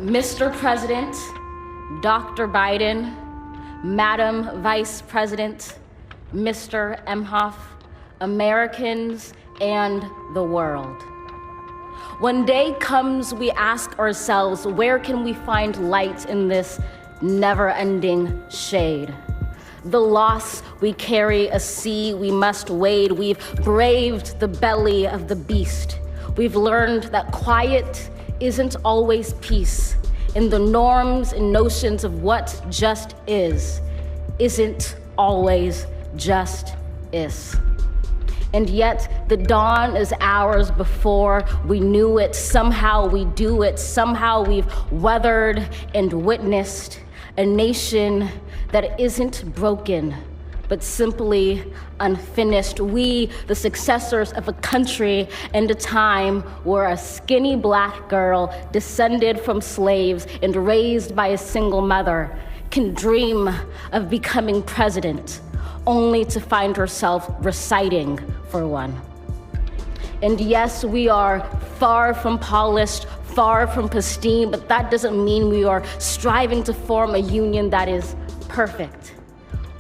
Mr. President, Dr. Biden, Madam Vice President, Mr. Emhoff, Americans, and the world. When day comes, we ask ourselves, where can we find light in this never-ending shade? The loss we carry, a sea we must wade. We've braved the belly of the beast. We've learned that quiet isn't always peace, and the norms and notions of what just isn't always just is. And yet the dawn is ours before we knew it. Somehow we do it. Somehow we've weathered and witnessed a nation that isn't broken, but simply unfinished. We, the successors of a country and a time where a skinny Black girl descended from slaves and raised by a single mother can dream of becoming president, only to find herself reciting for one. And yes, we are far from polished, far from pristine, but that doesn't mean we are striving to form a union that is perfect.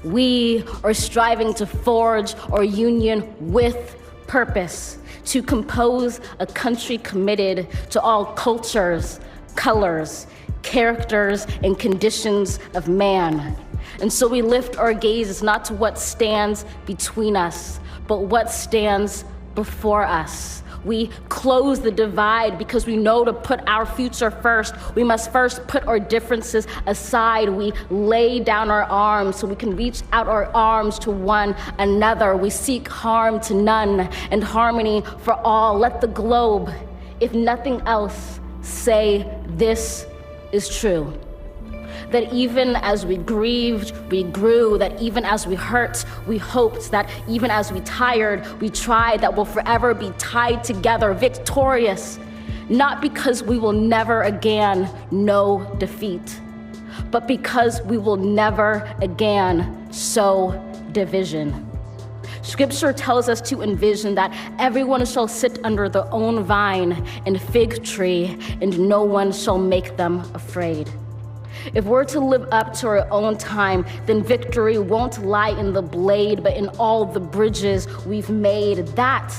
We are striving to forge our union with purpose, to compose a country committed to all cultures, colors, characters, and conditions of man. And so we lift our gazes not to what stands between us, but what stands before us. We close the divide because we know to put our future first, we must first put our differences aside. We lay down our arms so we can reach out our arms to one another. We seek harm to none and harmony for all. Let the globe, if nothing else, say this is true. That even as we grieved, we grew, that even as we hurt, we hoped, that even as we tired, we tried, that we'll forever be tied together, victorious, not because we will never again know defeat, but because we will never again sow division. Scripture tells us to envision that everyone shall sit under their own vine and fig tree, and no one shall make them afraid. If we're to live up to our own time, then victory won't lie in the blade, but in all the bridges we've made. That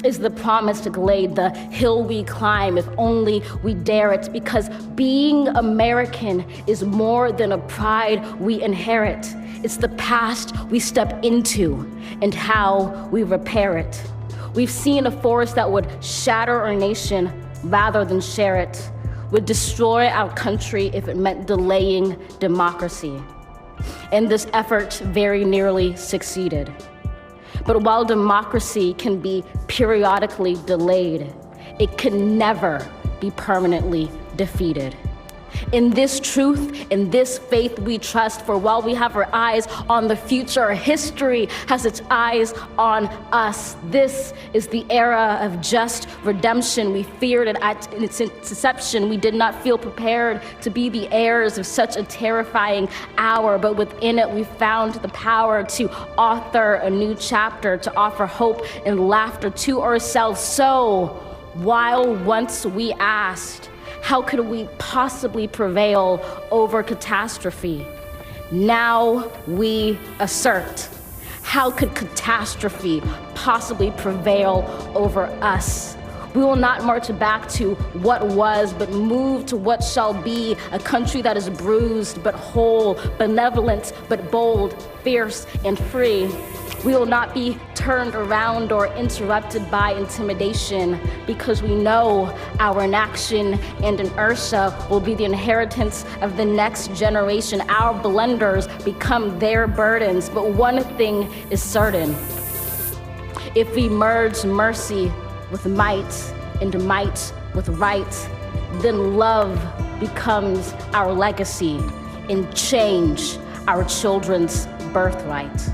is the promise to glade, the hill we climb, if only we dare it, because being American is more than a pride we inherit. It's the past we step into and how we repair it. We've seen a force that would shatter our nation rather than share it, would destroy our country if it meant delaying democracy. And this effort very nearly succeeded. But while democracy can be periodically delayed, it can never be permanently defeated. In this truth, in this faith we trust, for while we have our eyes on the future, history has its eyes on us. This is the era of just redemption. We feared it at its inception. We did not feel prepared to be the heirs of such a terrifying hour, but within it we found the power to author a new chapter, to offer hope and laughter to ourselves. So, while once we asked, how could we possibly prevail over catastrophe? Now we assert, how could catastrophe possibly prevail over us? We will not march back to what was, but move to what shall be, a country that is bruised but whole, benevolent but bold, fierce and free. We will not be turned around or interrupted by intimidation, because we know our inaction and inertia will be the inheritance of the next generation. Our blunders become their burdens, but one thing is certain. If we merge mercy with might and might with right, then love becomes our legacy and change our children's birthright.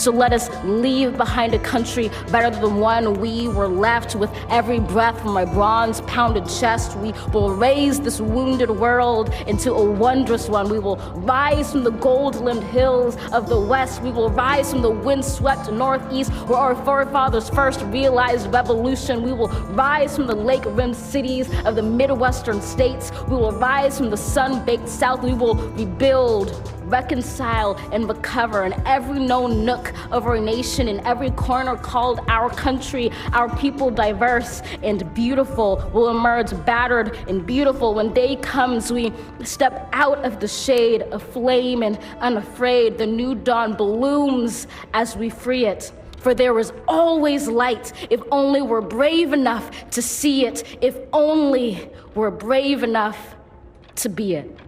So let us leave behind a country better than the one we were left. With every breath from my bronze-pounded chest, we will raise this wounded world into a wondrous one. We will rise from the gold-limbed hills of the west. We will rise from the wind-swept northeast, where our forefathers first realized revolution. We will rise from the lake-rimmed cities of the Midwestern states. We will rise from the sun-baked south. We will rebuild, reconcile, and recover in every known nook of our nation, in every corner called our country. Our people, diverse and beautiful, will emerge battered and beautiful. When day comes, we step out of the shade, aflame and unafraid. The new dawn blooms as we free it. For there is always light, if only we're brave enough to see it, if only we're brave enough to be it.